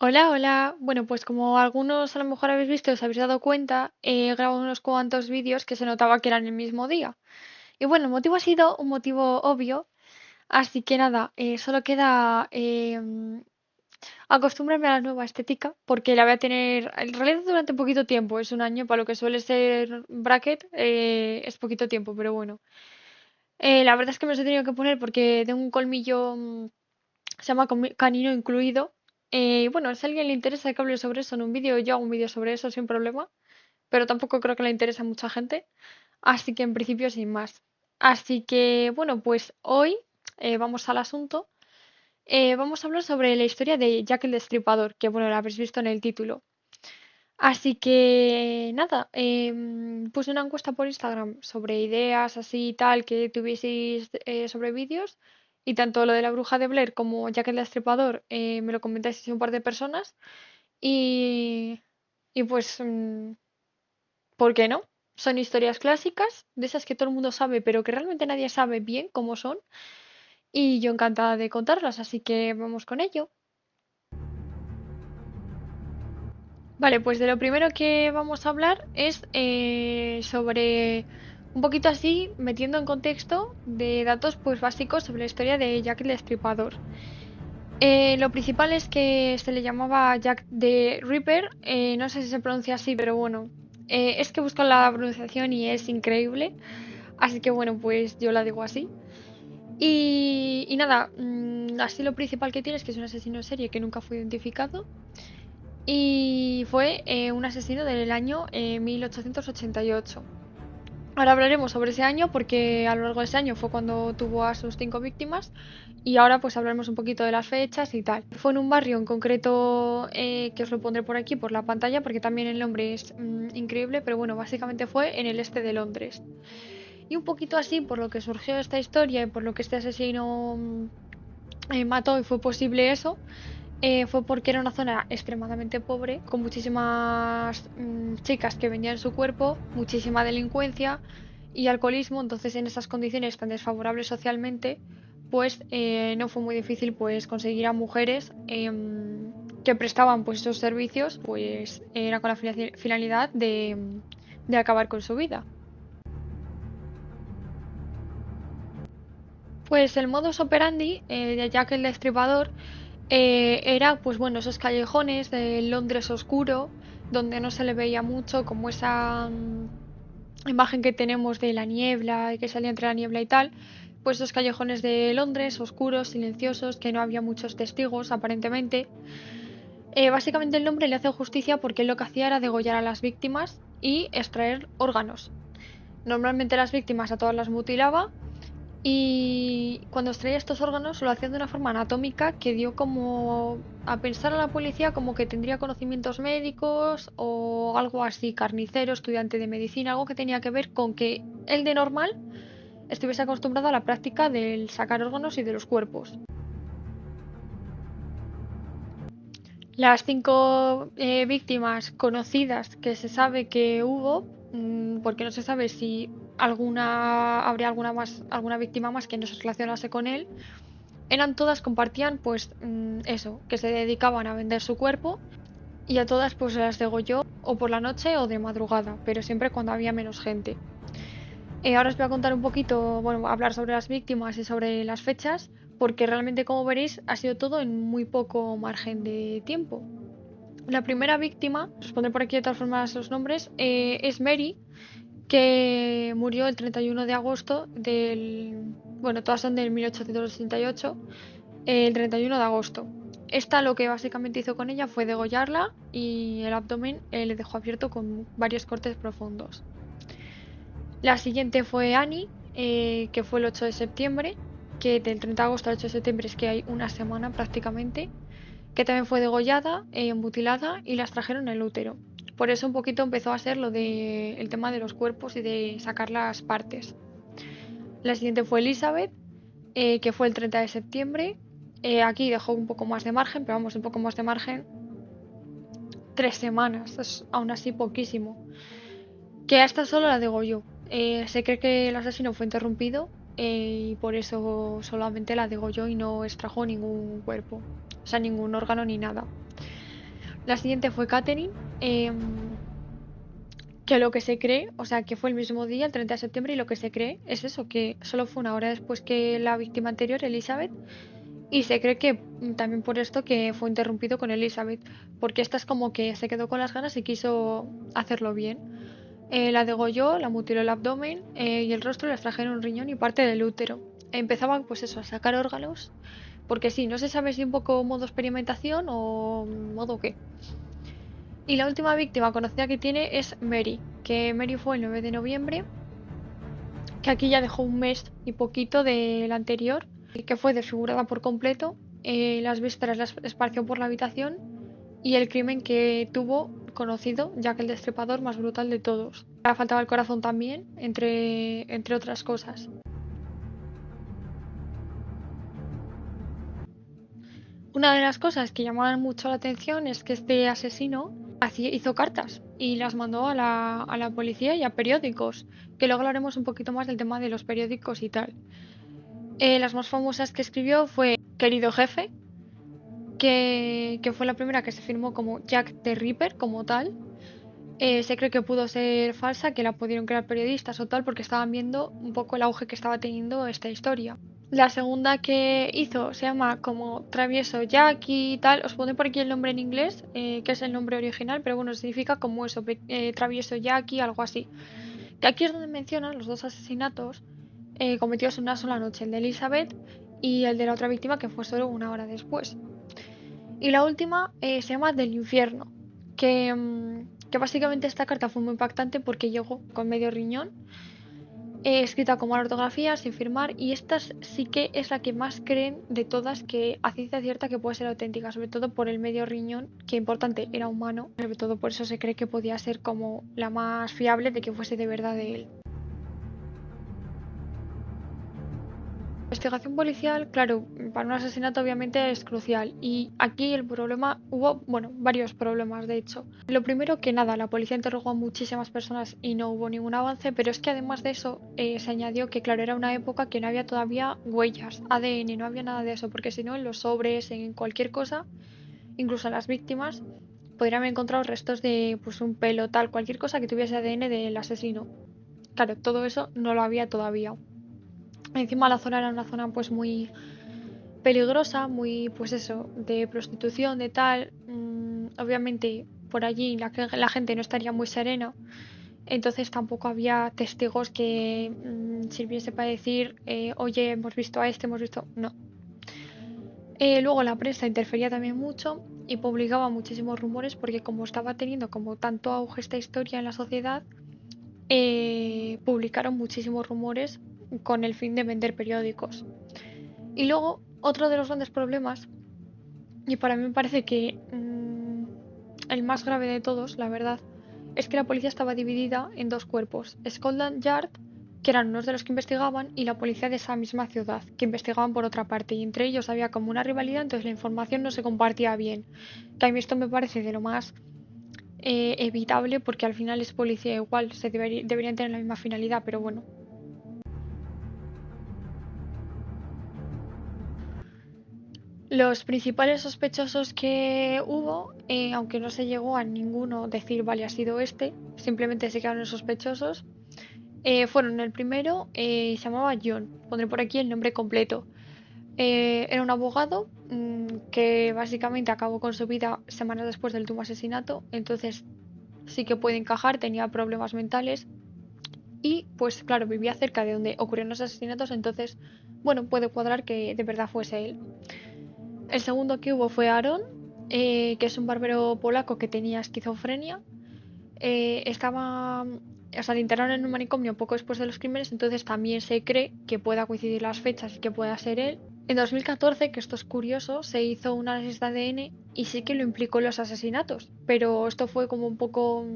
Hola, hola. Bueno, pues como algunos a lo mejor habéis visto, os habéis dado cuenta, he grabado unos cuantos vídeos que se notaba que eran el mismo día. Y bueno, el motivo ha sido un motivo obvio, así que nada, solo queda acostumbrarme a la nueva estética, porque la voy a tener en realidad durante poquito tiempo, es un año, para lo que suele ser bracket, es poquito tiempo, pero bueno. La verdad es que me los he tenido que poner porque tengo un colmillo, se llama canino incluido. Y bueno, si a alguien le interesa que hable sobre eso en un vídeo, yo hago un vídeo sobre eso sin problema, pero tampoco creo que le interese a mucha gente, así que en principio sin más. Así que bueno, pues hoy vamos al asunto. Vamos a hablar sobre la historia de Jack el Destripador, que bueno, la habréis visto en el título. Así que nada, puse una encuesta por Instagram sobre ideas así y tal que tuvieseis sobre vídeos y tanto lo de la bruja de Blair como Jack el Destripador me lo comentáis un par de personas y, y pues, ¿por qué no? Son historias clásicas, de esas que todo el mundo sabe pero que realmente nadie sabe bien cómo son y yo encantada de contarlas, así que vamos con ello. Vale, pues de lo primero que vamos a hablar es sobre un poquito así, metiendo en contexto de datos pues básicos sobre la historia de Jack el Destripador. Lo principal es que se le llamaba Jack the Ripper, no sé si se pronuncia así, pero bueno, es que busco la pronunciación y es increíble, así que bueno, pues yo la digo así. Y nada, así lo principal que tiene es que es un asesino en serie que nunca fue identificado y fue un asesino del año 1888. Ahora hablaremos sobre ese año porque a lo largo de ese año fue cuando tuvo a sus 5 víctimas y ahora pues hablaremos un poquito de las fechas y tal. Fue en un barrio en concreto que os lo pondré por aquí por la pantalla porque también el nombre es increíble, pero bueno, básicamente fue en el este de Londres. Y un poquito así por lo que surgió esta historia y por lo que este asesino mató y fue posible eso, fue porque era una zona extremadamente pobre, con muchísimas chicas que vendían su cuerpo, muchísima delincuencia y alcoholismo. Entonces, en esas condiciones tan desfavorables socialmente, pues no fue muy difícil pues conseguir a mujeres que prestaban pues esos servicios, pues era con la finalidad de acabar con su vida. Pues el modus operandi de Jack el Destripador era, pues bueno, esos callejones de Londres oscuro, donde no se le veía mucho, como esa imagen que tenemos de la niebla y que salía entre la niebla y tal, pues esos callejones de Londres oscuros, silenciosos, que no había muchos testigos aparentemente. Básicamente el nombre le hace justicia porque él lo que hacía era degollar a las víctimas y extraer órganos. Normalmente las víctimas a todas las mutilaba y cuando extraía estos órganos lo hacía de una forma anatómica que dio como a pensar a la policía como que tendría conocimientos médicos o algo así, carnicero, estudiante de medicina, algo que tenía que ver con que él de normal estuviese acostumbrado a la práctica del sacar órganos y de los cuerpos. Las 5 víctimas conocidas que se sabe que hubo, porque no se sabe si habría alguna víctima más que no se relacionase con él, eran todas, compartían pues eso, que se dedicaban a vender su cuerpo y a todas pues se las degolló o por la noche o de madrugada, pero siempre cuando había menos gente. Ahora os voy a contar un poquito, bueno, hablar sobre las víctimas y sobre las fechas, porque realmente como veréis ha sido todo en muy poco margen de tiempo. La primera víctima, os pondré por aquí de todas formas los nombres, es Mary, que murió el 31 de agosto del... Bueno, todas son del 1888 el 31 de agosto. Esta lo que básicamente hizo con ella fue degollarla y el abdomen le dejó abierto con varios cortes profundos. La siguiente fue Annie, que fue el 8 de septiembre, que del 30 de agosto al 8 de septiembre es que hay una semana prácticamente, que también fue degollada, mutilada y las trajeron en el útero. Por eso un poquito empezó a ser lo de el tema de los cuerpos y de sacar las partes. La siguiente fue Elizabeth, que fue el 30 de septiembre. Aquí dejó un poco más de margen, pero vamos, un poco más de margen. 3 semanas, es aún así poquísimo. Que a esta solo la degolló. Se cree que el asesino fue interrumpido y por eso solamente la degolló y no extrajo ningún cuerpo. O sea, ningún órgano ni nada. La siguiente fue Catherine, que lo que se cree, o sea, que fue el mismo día, el 30 de septiembre, y lo que se cree es eso, que solo fue una hora después que la víctima anterior, Elizabeth, y se cree que también por esto que fue interrumpido con Elizabeth, porque esta es como que se quedó con las ganas y quiso hacerlo bien. La degolló, la mutiló el abdomen y el rostro, le extrajeron un riñón y parte del útero. Empezaba pues eso, a sacar órganos, porque sí, no se sabe si un poco modo experimentación o modo qué. Y la última víctima conocida que tiene es Mary, que Mary fue el 9 de noviembre, que aquí ya dejó un mes y poquito del anterior, que fue desfigurada por completo, las vísceras las esparció por la habitación y el crimen que tuvo conocido, ya que el destripador más brutal de todos. Le faltaba el corazón también, entre otras cosas. Una de las cosas que llamaban mucho la atención es que este asesino hizo cartas y las mandó a la policía y a periódicos, que luego hablaremos un poquito más del tema de los periódicos y tal. Las más famosas que escribió fue Querido Jefe, que fue la primera que se firmó como Jack the Ripper, como tal. Se cree que pudo ser falsa, que la pudieron crear periodistas o tal, porque estaban viendo un poco el auge que estaba teniendo esta historia. La segunda que hizo se llama como Travieso Jackie y tal. Os pondré por aquí el nombre en inglés, que es el nombre original, pero bueno, significa como eso, Travieso Jackie, algo así. Que aquí es donde mencionan los dos asesinatos cometidos en una sola noche, el de Elizabeth y el de la otra víctima que fue solo una hora después. Y la última se llama Del Infierno, que básicamente esta carta fue muy impactante porque llegó con medio riñón, escrita con mala ortografía, sin firmar, y esta sí que es la que más creen de todas que a ciencia cierta que puede ser auténtica, sobre todo por el medio riñón, que importante era humano, sobre todo por eso se cree que podía ser como la más fiable de que fuese de verdad de él. La investigación policial, claro, para un asesinato obviamente es crucial y aquí el problema, hubo, bueno, varios problemas de hecho. Lo primero que nada, la policía interrogó a muchísimas personas y no hubo ningún avance, pero es que además de eso se añadió que claro, era una época que no había todavía huellas, ADN, no había nada de eso, porque si no en los sobres, en cualquier cosa, incluso en las víctimas, podrían haber encontrado restos de pues un pelo, tal, cualquier cosa que tuviese ADN del asesino. Claro, todo eso no lo había todavía. Encima la zona era una zona pues muy peligrosa, muy pues eso, de prostitución, de tal. Obviamente por allí la gente no estaría muy serena, entonces tampoco había testigos que sirviese para decir, oye, hemos visto a este, hemos visto... No. Luego la prensa interfería también mucho y publicaba muchísimos rumores porque como estaba teniendo como tanto auge esta historia en la sociedad, publicaron muchísimos rumores con el fin de vender periódicos. Y luego, otro de los grandes problemas, y para mí me parece que el más grave de todos, la verdad, es que la policía estaba dividida en dos cuerpos: Scotland Yard, que eran unos de los que investigaban, y la policía de esa misma ciudad, que investigaban por otra parte, y entre ellos había como una rivalidad, entonces la información no se compartía bien. Que a mí esto me parece de lo más evitable, porque al final es policía igual, deberían tener la misma finalidad, pero bueno. Los principales sospechosos que hubo, aunque no se llegó a ninguno decir, vale, ha sido este, simplemente se quedaron sospechosos, fueron el primero, se llamaba John, pondré por aquí el nombre completo. Era un abogado que básicamente acabó con su vida semanas después del último asesinato, entonces sí que puede encajar, tenía problemas mentales y pues claro, vivía cerca de donde ocurrieron los asesinatos, entonces, bueno, puede cuadrar que de verdad fuese él. El segundo que hubo fue Aaron, que es un barbero polaco que tenía esquizofrenia. O sea, le internaron en un manicomio poco después de los crímenes, entonces también se cree que pueda coincidir las fechas y que pueda ser él. En 2014, que esto es curioso, se hizo un análisis de ADN y sí que lo implicó en los asesinatos, pero esto fue como un poco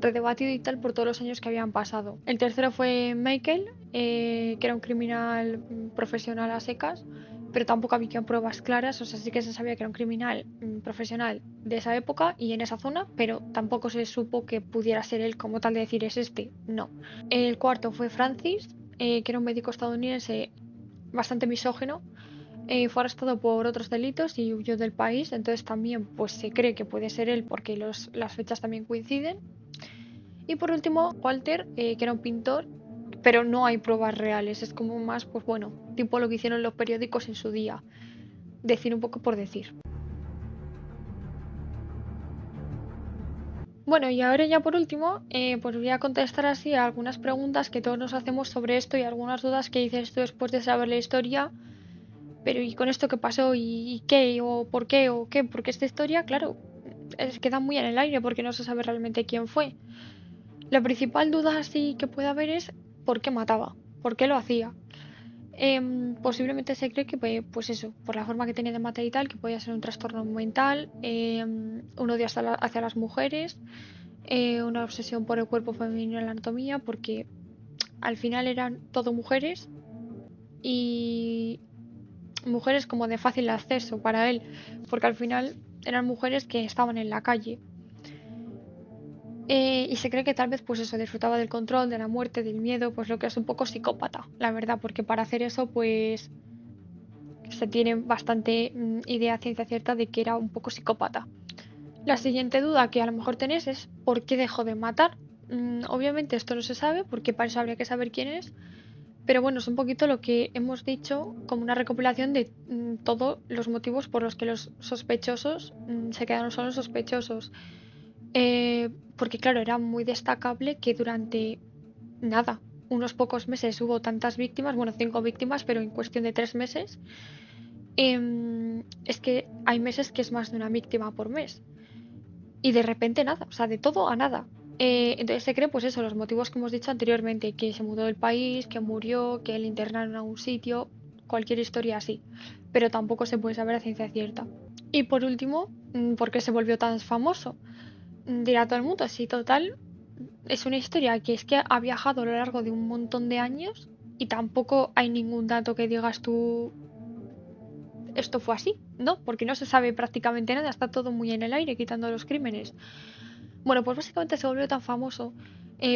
redebatido y tal por todos los años que habían pasado. El tercero fue Michael, que era un criminal profesional a secas, pero tampoco había pruebas claras, o sea, sí que se sabía que era un criminal profesional de esa época y en esa zona, pero tampoco se supo que pudiera ser él como tal de decir es este, no. El cuarto fue Francis, que era un médico estadounidense bastante misógino, fue arrestado por otros delitos y huyó del país, entonces también pues se cree que puede ser él porque las fechas también coinciden. Y por último, Walter, que era un pintor, pero no hay pruebas reales, es como más, pues bueno, tipo lo que hicieron los periódicos en su día, decir un poco por decir. Bueno, y ahora ya por último, pues voy a contestar así a algunas preguntas que todos nos hacemos sobre esto y algunas dudas que dices tú después de saber la historia. Pero ¿y con esto qué pasó? ¿Y qué? ¿O por qué? ¿O qué? Porque esta historia, claro, queda muy en el aire porque no se sabe realmente quién fue. La principal duda así que puede haber es ¿por qué mataba? ¿Por qué lo hacía? Posiblemente se cree que, pues eso, por la forma que tenía de matar y tal, que podía ser un trastorno mental, un odio hacia las mujeres, una obsesión por el cuerpo femenino y la anatomía, porque al final eran todo mujeres y mujeres como de fácil acceso para él, porque al final eran mujeres que estaban en la calle. Y se cree que tal vez pues eso disfrutaba del control, de la muerte, del miedo, pues lo que es un poco psicópata, la verdad, porque para hacer eso pues se tiene bastante idea ciencia cierta de que era un poco psicópata. La siguiente duda que a lo mejor tenés es ¿por qué dejó de matar? Obviamente esto no se sabe porque para eso habría que saber quién es, pero bueno, es un poquito lo que hemos dicho como una recopilación de todos los motivos por los que los sospechosos se quedaron solo sospechosos. Porque claro, era muy destacable que durante nada, unos pocos meses hubo tantas víctimas, bueno, 5 víctimas, pero en cuestión de 3 meses. Es que hay meses que es más de una víctima por mes. Y de repente nada, o sea, de todo a nada. Entonces se cree, pues eso, los motivos que hemos dicho anteriormente, que se mudó del país, que murió, que le internaron a un sitio, cualquier historia así. Pero tampoco se puede saber a ciencia cierta. Y por último, ¿por qué se volvió tan famoso? Dirá todo el mundo, sí, total, es una historia que es que ha viajado a lo largo de un montón de años y tampoco hay ningún dato que digas tú esto fue así, ¿no? Porque no se sabe prácticamente nada, está todo muy en el aire, quitando los crímenes. Bueno, pues básicamente se volvió tan famoso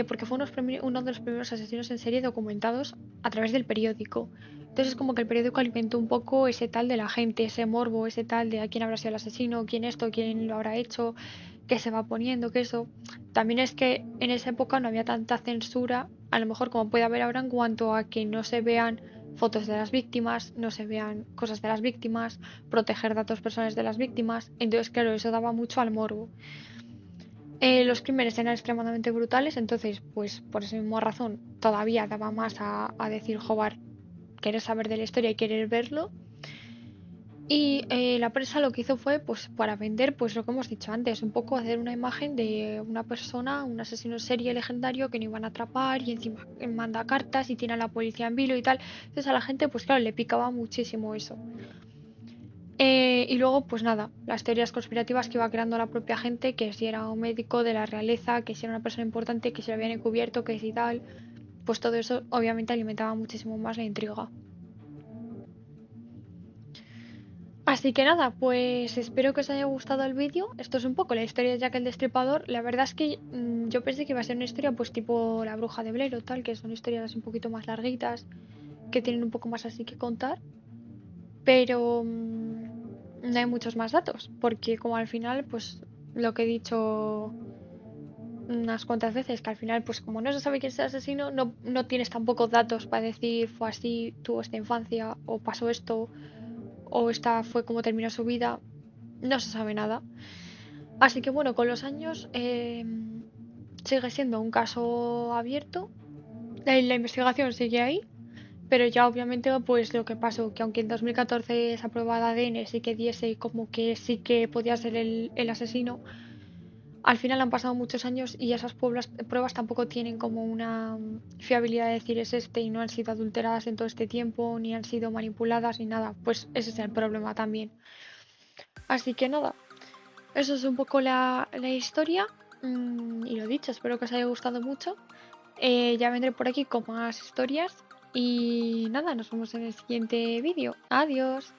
porque fue uno de los primeros asesinos en serie documentados a través del periódico. Entonces es como que el periódico alimentó un poco ese tal de la gente, ese morbo, ese tal de a quién habrá sido el asesino, quién esto, quién lo habrá hecho, qué se va poniendo, qué eso. También es que en esa época no había tanta censura, a lo mejor como puede haber ahora en cuanto a que no se vean fotos de las víctimas, no se vean cosas de las víctimas, proteger datos personales de las víctimas. Entonces, claro, eso daba mucho al morbo. Los crímenes eran extremadamente brutales, entonces, pues por esa misma razón, todavía daba más a decir, joder, querer saber de la historia y querer verlo. Y la prensa lo que hizo fue, pues para vender, pues lo que hemos dicho antes, un poco hacer una imagen de una persona, un asesino en serie legendario que no iban a atrapar y encima manda cartas y tiene a la policía en vilo y tal. Entonces a la gente, pues claro, le picaba muchísimo eso. Y luego, pues nada, las teorías conspirativas que iba creando la propia gente, que si era un médico de la realeza, que si era una persona importante, que si lo habían encubierto, que si tal, pues todo eso obviamente alimentaba muchísimo más la intriga. Así que nada, pues espero que os haya gustado el vídeo. Esto es un poco la historia de Jack el Destripador. La verdad es que yo pensé que iba a ser una historia pues tipo La Bruja de Blair o tal, que son historias un poquito más larguitas, que tienen un poco más así que contar. Pero no hay muchos más datos, porque como al final, pues lo que he dicho unas cuantas veces, que al final, pues como no se sabe quién es el asesino, no tienes tampoco datos para decir fue así, tuvo esta infancia, o pasó esto, o esta fue como terminó su vida, no se sabe nada. Así que bueno, con los años sigue siendo un caso abierto, la investigación sigue ahí, pero ya obviamente pues lo que pasó, que aunque en 2014 esa prueba de ADN sí que diese como que sí que podía ser el asesino, al final han pasado muchos años y esas pruebas tampoco tienen como una fiabilidad de decir es este y no han sido adulteradas en todo este tiempo, ni han sido manipuladas ni nada. Pues ese es el problema también. Así que nada, eso es un poco la historia. Y lo dicho, espero que os haya gustado mucho. Ya vendré por aquí con más historias. Y nada, nos vemos en el siguiente vídeo. Adiós.